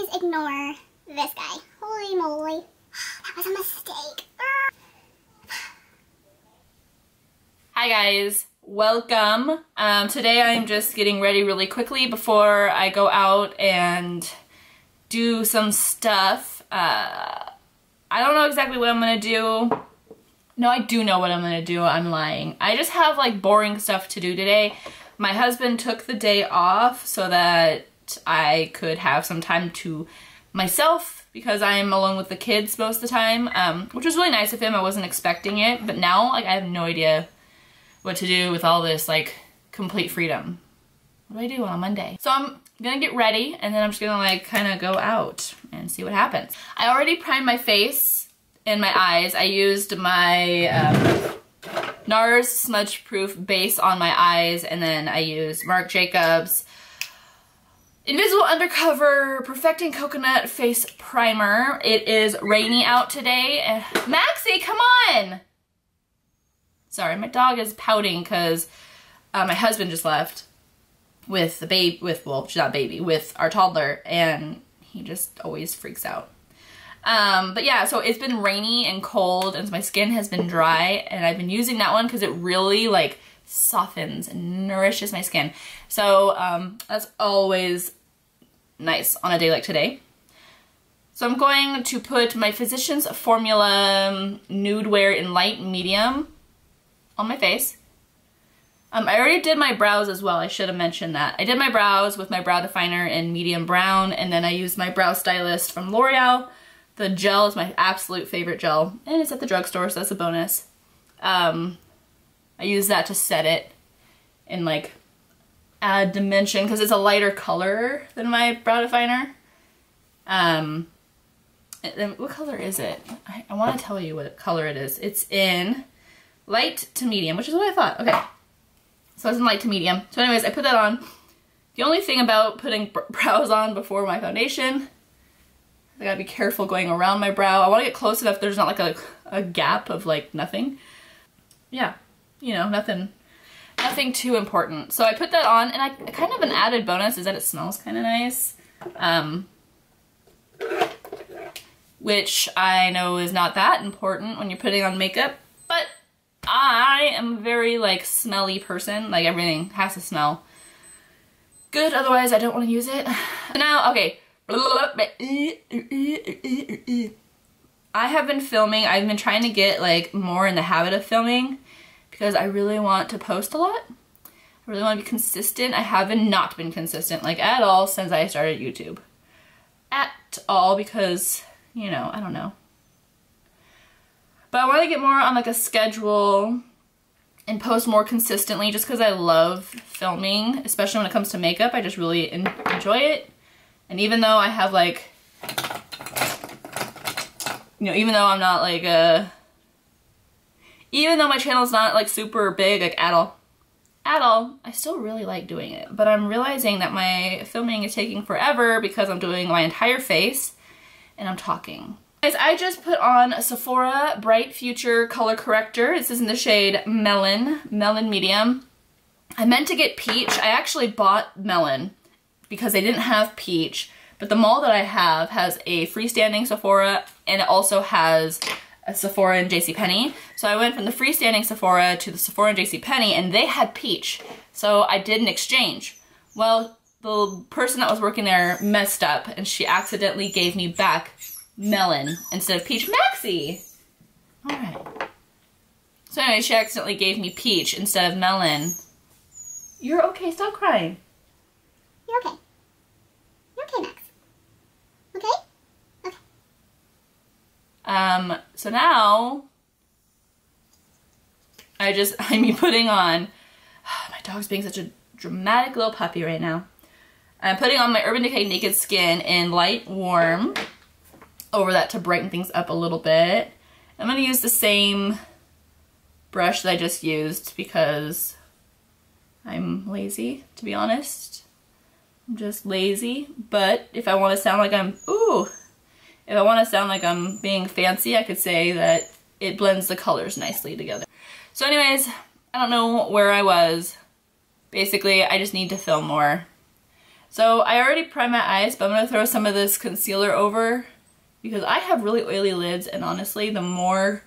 please ignore this guy. Holy moly. That was a mistake. Hi guys, welcome. Today I'm just getting ready really quickly before I go out and do some stuff. I don't know exactly what I'm gonna do. No, I do know what I'm gonna do, I'm lying. I just have like boring stuff to do today. My husband took the day off so that I could have some time to myself because I'm alone with the kids most of the time, which was really nice of him. I wasn't expecting it, but now like I have no idea what to do with all this like complete freedom. What do I do on a Monday? So I'm gonna get ready and then I'm just gonna like kind of go out and see what happens. I already primed my face and my eyes. I used my Nars Smudge Proof base on my eyes, and then I used Marc Jacobs Invisible Undercover Perfecting Coconut Face Primer. It is rainy out today. Maxie, come on! Sorry, my dog is pouting because my husband just left with the baby, well, she's not a baby, with our toddler, and he just always freaks out. But yeah, so it's been rainy and cold, and so my skin has been dry, and I've been using that one because it really like softens and nourishes my skin. So that's always nice on a day like today. So I'm going to put my Physicians Formula Nude Wear in light and medium on my face. I already did my brows as well. I should have mentioned that. I did my brows with my brow definer in medium brown, and then I used my brow stylist from L'Oreal. The gel is my absolute favorite gel, and it's at the drugstore, so that's a bonus. I use that to set it and like add dimension because it's a lighter color than my brow definer. And then what color is it? I want to tell you what color it is. It's in light to medium, which is what I thought. Okay, so it's in light to medium. So anyways, I put that on. The only thing about putting brows on before my foundation, I gotta be careful going around my brow. I want to get close enough there's not like a gap of like nothing. Yeah, you know, nothing too important. So I put that on, and I kind of an added bonus is that it smells kind of nice. Which I know is not that important when you're putting on makeup, but I am a very like smelly person. Like everything has to smell good, otherwise I don't want to use it. So now, okay. I have been filming. I've been trying to get like more in the habit of filming because I really want to post a lot. I really want to be consistent. I haven't not been consistent like at all since I started YouTube. At all, because, you know, I don't know. But I want to get more on like a schedule and post more consistently just because I love filming, especially when it comes to makeup. I just really enjoy it. And even though I have like, you know, even though I'm not like even though my channel's not like super big, like at all, I still really like doing it. But I'm realizing that my filming is taking forever because I'm doing my entire face and I'm talking. Guys, I just put on a Sephora Bright Future Color Corrector. This is in the shade Melon Medium. I meant to get Peach. I actually bought Melon because they didn't have Peach, but the mall that I have has a freestanding Sephora, and it also has a Sephora in JCPenney. So I went from the freestanding Sephora to the Sephora in JCPenney, and they had Peach. So I did an exchange. Well, the person that was working there messed up, and she accidentally gave me back Melon instead of Peach. Maxie! Alright. So anyway, she accidentally gave me Peach instead of Melon. You're okay, stop crying. You're okay. You're okay, Max. Okay? Okay. So now, I'm putting on, my dog's being such a dramatic little puppy right now. I'm putting on my Urban Decay Naked Skin in Light Warm over that to brighten things up a little bit. I'm going to use the same brush that I just used because I'm lazy, to be honest. I'm just lazy, but if I want to sound like I'm being fancy, I could say that it blends the colors nicely together. So anyways, I don't know where I was. Basically, I just need to film more. So I already primed my eyes, but I'm gonna throw some of this concealer over because I have really oily lids, and honestly, the more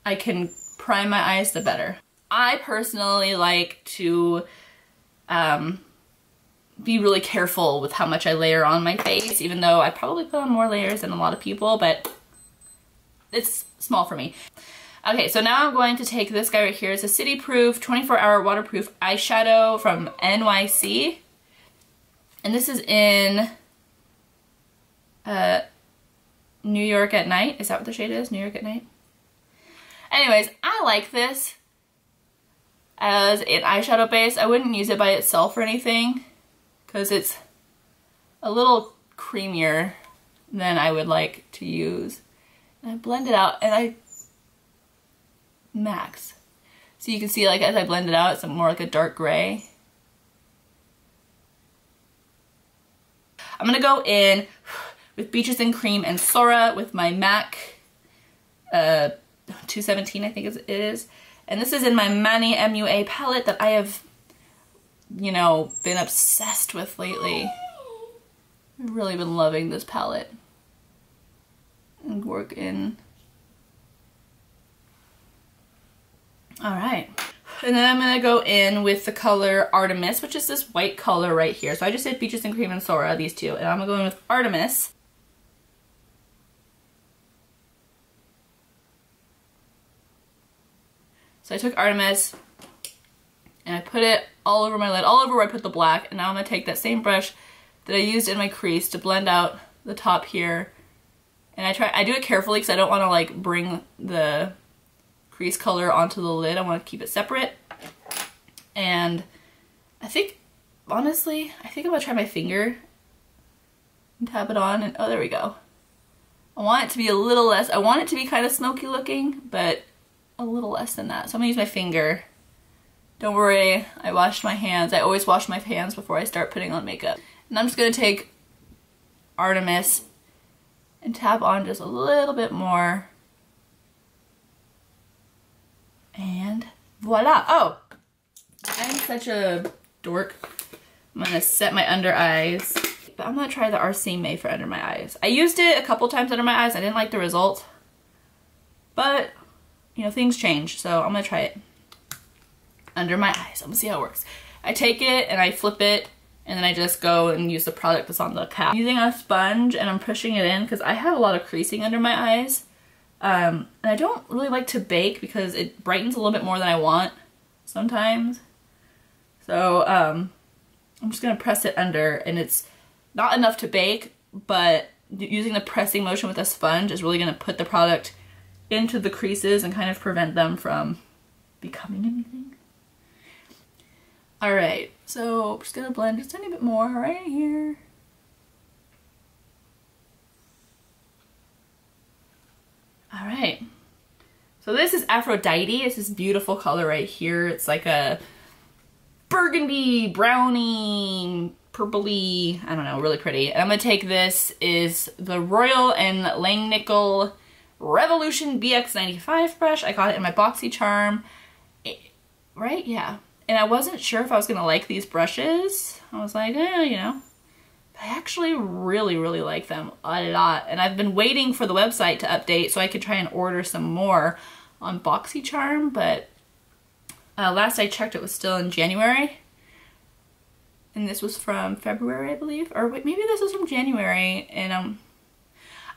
I can prime my eyes, the better. I personally like to be really careful with how much I layer on my face, even though I probably put on more layers than a lot of people, but it's small for me. Okay, so now I'm going to take this guy right here. It's a City Proof 24-hour waterproof eyeshadow from NYC. And this is in New York at Night. Is that what the shade is? New York at Night? Anyways, I like this as an eyeshadow base. I wouldn't use it by itself or anything because it's a little creamier than I would like to use. And I blend it out and I max. So you can see, like, as I blend it out, it's more like a dark gray. I'm gonna go in with Beaches and Cream and Sora with my MAC 217, I think it is. And this is in my Manny Mua palette that I have, you know, been obsessed with lately. I've really been loving this palette. And work in. Alright. And then I'm gonna go in with the color Artemis, which is this white color right here. So I just did Beaches and Cream and Sora, these two. And I'm gonna go in with Artemis. So I took Artemis and I put it all over my lid, all over where I put the black. And now I'm gonna take that same brush that I used in my crease to blend out the top here. And I do it carefully because I don't want to like bring the crease color onto the lid. I want to keep it separate. And I think, honestly, I think I'm gonna try my finger and tap it on, and oh, there we go. I want it to be a little less, I want it to be kind of smoky looking, but a little less than that. So I'm gonna use my finger. Don't worry, I washed my hands. I always wash my hands before I start putting on makeup. And I'm just gonna take Artemis and tap on just a little bit more. And voila. Oh, I'm such a dork. I'm gonna set my under eyes. But I'm gonna try the RCMA for under my eyes. I used it a couple times under my eyes. I didn't like the result. But, you know, things change. So I'm gonna try it under my eyes. I'm gonna see how it works. I take it and I flip it, and then I just go and use the product that's on the cap. I'm using a sponge and I'm pushing it in because I have a lot of creasing under my eyes. And I don't really like to bake because it brightens a little bit more than I want sometimes. So I'm just gonna press it under, and it's not enough to bake, but using the pressing motion with a sponge is really gonna put the product into the creases and kind of prevent them from becoming anything. Alright, so I'm just gonna blend just a tiny bit more right here. Alright, so this is Aphrodite. It's this beautiful color right here. It's like a burgundy, browny, purpley, I don't know, really pretty. And I'm gonna take this, is the Royal and Langnickel Revolution BX95 brush. I got it in my BoxyCharm, right? Yeah. And I wasn't sure if I was gonna like these brushes. I was like, eh, you know. I actually really, really like them a lot. And I've been waiting for the website to update so I could try and order some more on BoxyCharm, but last I checked it was still in January. And this was from February, I believe. Or wait, maybe this was from January, and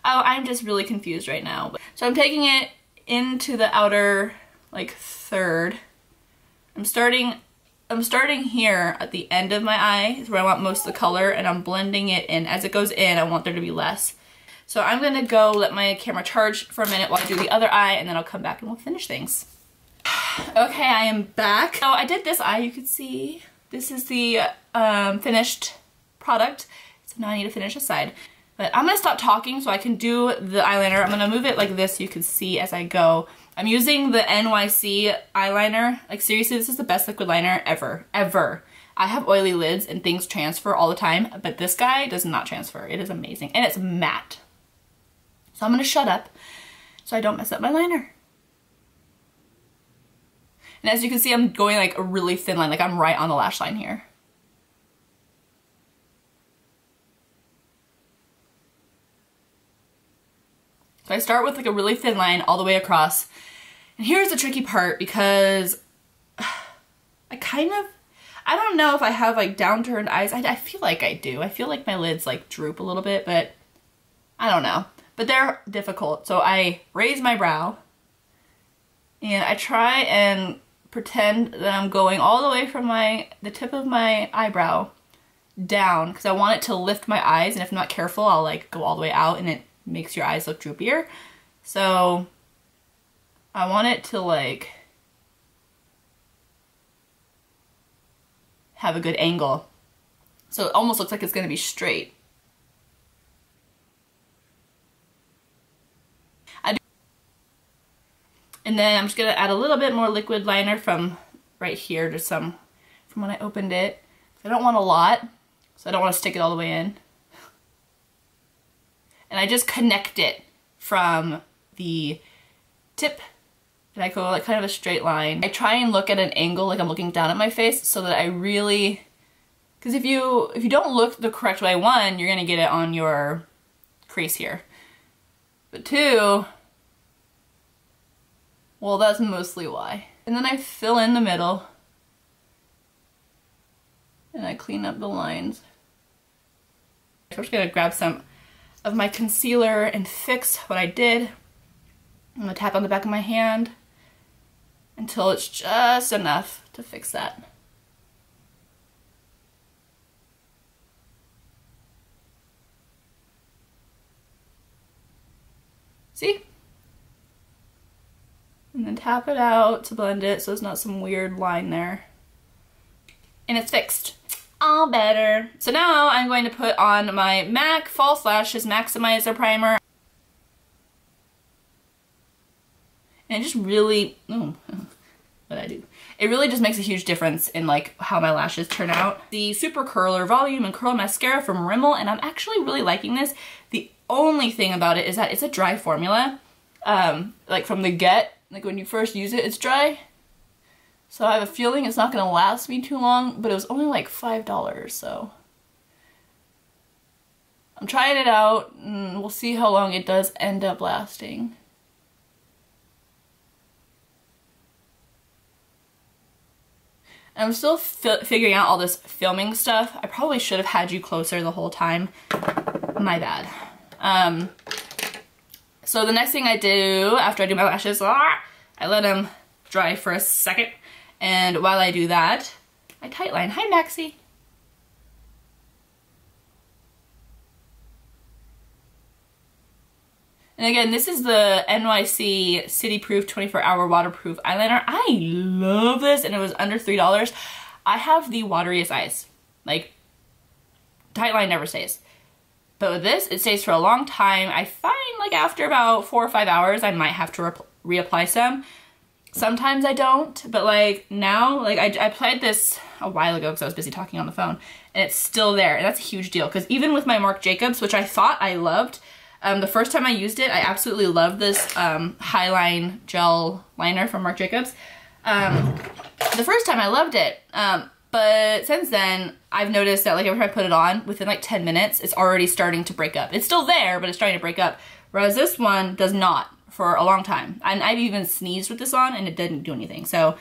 oh, I'm just really confused right now. So I'm taking it into the outer, like, third. I'm starting here at the end of my eye, is where I want most of the color, and I'm blending it in. As it goes in, I want there to be less. So I'm gonna go let my camera charge for a minute while I do the other eye, and then I'll come back and we'll finish things. Okay, I am back. So I did this eye, you can see. This is the finished product. So now I need to finish this side. But I'm gonna stop talking so I can do the eyeliner. I'm gonna move it like this so you can see as I go. I'm using the NYC eyeliner. Like, seriously, this is the best liquid liner ever, ever. I have oily lids and things transfer all the time, but this guy does not transfer. It is amazing, and it's matte. So I'm gonna shut up so I don't mess up my liner. And as you can see, I'm going like a really thin line, like I'm right on the lash line here. So I start with like a really thin line all the way across. And here's the tricky part because I don't know if I have like downturned eyes. I feel like I do. I feel like my lids like droop a little bit, but I don't know. But they're difficult. So I raise my brow and I try and pretend that I'm going all the way from the tip of my eyebrow down because I want it to lift my eyes, and if I'm not careful I'll like go all the way out and it makes your eyes look droopier. So I want it to like have a good angle. So it almost looks like it's gonna be straight. And then I'm just gonna add a little bit more liquid liner from right here to from when I opened it. I don't want a lot, so I don't want to stick it all the way in. And I just connect it from the tip, and I go like kind of a straight line. I try and look at an angle like I'm looking down at my face so that I really, because if you don't look the correct way, one, you're gonna get it on your crease here. But two, well, that's mostly why. And then I fill in the middle and I clean up the lines. I'm just gonna grab some of my concealer and fix what I did. I'm gonna tap on the back of my hand until it's just enough to fix that. See? And then tap it out to blend it so there's not some weird line there. And it's fixed. All better. So now I'm going to put on my MAC False Lashes Maximizer Primer. And it just really, what'd I do? It really just makes a huge difference in like how my lashes turn out. The Super Curler Volume and Curl Mascara from Rimmel, and I'm actually really liking this. The only thing about it is that it's a dry formula. Like from the get, like when you first use it, it's dry. So I have a feeling it's not gonna last me too long, but it was only like $5, so. I'm trying it out, and we'll see how long it does end up lasting. I'm still figuring out all this filming stuff. I probably should have had you closer the whole time. My bad. So the next thing I do after I do my lashes, I let them dry for a second. And while I do that, I tightline. Hi, Maxie. And again, this is the NYC City Proof 24-Hour Waterproof Eyeliner. I love this, and it was under $3. I have the wateriest eyes. Like, tightline never stays. But with this, it stays for a long time. I find like after about 4 or 5 hours, I might have to reapply some. Sometimes I don't, but like now, like I applied this a while ago because I was busy talking on the phone, and it's still there, and that's a huge deal because even with my Marc Jacobs, which I thought I loved, the first time I used it, I absolutely loved this Highline Gel Liner from Marc Jacobs. The first time I loved it, but since then, I've noticed that like every time I put it on, within like 10 minutes, it's already starting to break up. It's still there, but it's starting to break up, whereas this one does not for a long time. And I've even sneezed with this on and it didn't do anything. So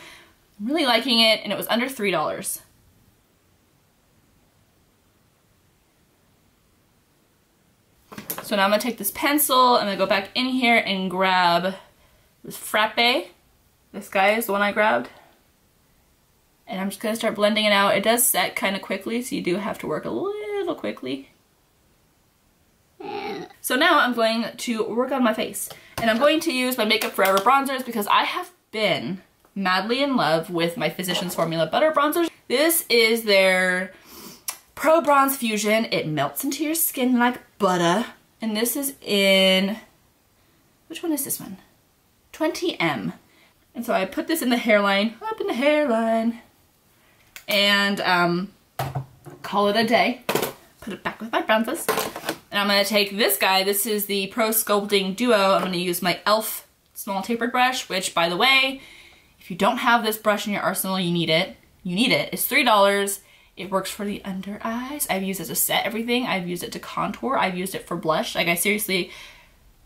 I'm really liking it, and it was under $3. So now I'm gonna take this pencil, I'm gonna go back in here and grab this Frappe. This guy is the one I grabbed. And I'm just gonna start blending it out. It does set kind of quickly, so you do have to work a little quickly. So now I'm going to work on my face. And I'm going to use my Makeup Forever bronzers because I have been madly in love with my Physicians Formula Butter Bronzers. This is their Pro Bronze Fusion. It melts into your skin like butter. And this is in, which one is this one? 20M. And so I put this in the hairline, up in the hairline, and call it a day. Put it back with my bronzers. And I'm going to take this guy. This is the Pro Sculpting Duo. I'm going to use my e.l.f. small tapered brush, which, by the way, if you don't have this brush in your arsenal, you need it. You need it. It's $3. It works for the under eyes. I've used it to set everything. I've used it to contour. I've used it for blush. Like, I seriously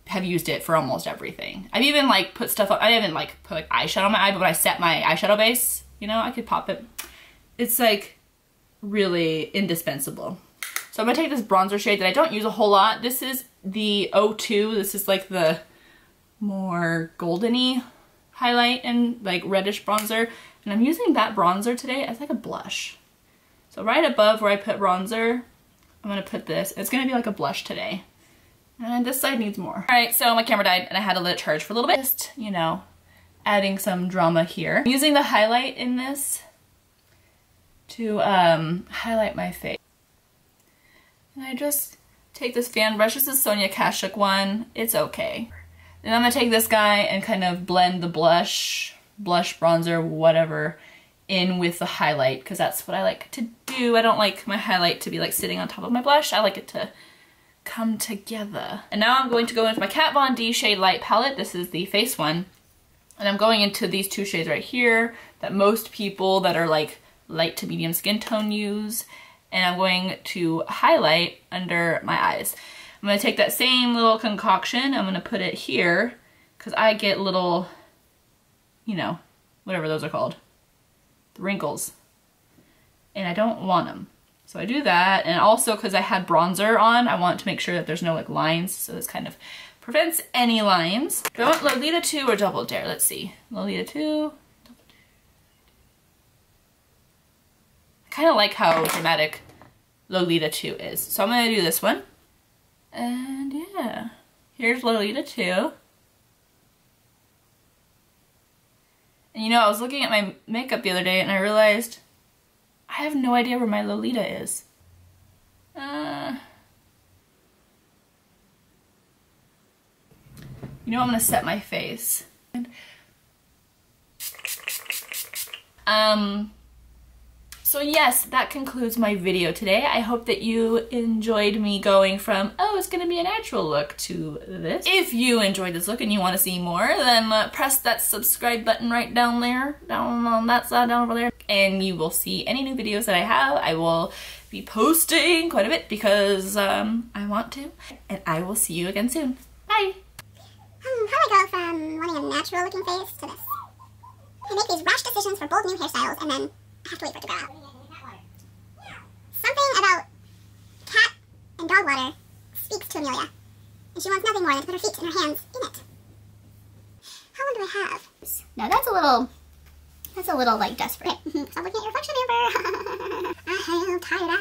have used it for almost everything. I've even like put stuff on, I haven't like put like eyeshadow on my eye, but when I set my eyeshadow base, you know, I could pop it. It's like really indispensable. So I'm gonna take this bronzer shade that I don't use a whole lot. This is the 02. This is like the more goldeny highlight and like reddish bronzer. And I'm using that bronzer today as like a blush. So right above where I put bronzer, I'm gonna put this. It's gonna be like a blush today. And this side needs more. All right, so my camera died and I had to let it charge for a little bit. Just, you know, adding some drama here. I'm using the highlight in this to highlight my face. And I just take this fan brush. This is Sonia Kashuk one. It's okay. Then I'm gonna take this guy and kind of blend the blush, bronzer, whatever, in with the highlight, because that's what I like to do. I don't like my highlight to be like sitting on top of my blush. I like it to come together. And now I'm going to go into my Kat Von D Shade Light palette. This is the face one. And I'm going into these two shades right here that most people that are like light to medium skin tone use. And I'm going to highlight under my eyes. I'm gonna take that same little concoction, I'm gonna put it here, because I get little, you know, whatever those are called, the wrinkles. And I don't want them. So I do that, and also because I had bronzer on, I want to make sure that there's no like lines, so this kind of prevents any lines. Do I want Lolita 2 or Double Dare? Let's see. Lolita 2, Double Dare. I kind of like how dramatic Lolita 2 is. So I'm gonna do this one. And yeah, here's Lolita 2. And you know, I was looking at my makeup the other day and I realized I have no idea where my Lolita is. You know, I'm gonna set my face. So yes, that concludes my video today. I hope that you enjoyed me going from, oh, it's gonna be a natural look, to this. If you enjoyed this look and you wanna see more, then press that subscribe button right down there, down on that side, down over there, and you will see any new videos that I have. I will be posting quite a bit because I want to, and I will see you again soon. Bye! How do I go from wanting a natural looking face to this? I make these rash decisions for bold new hairstyles and then I have to wait for it to grow out. Something about cat and dog water speaks to Amelia, and she wants nothing more than to put her feet and her hands in it. How long do I have? No, that's a little like desperate. Stop looking at your reflection, Amber. I'm tired.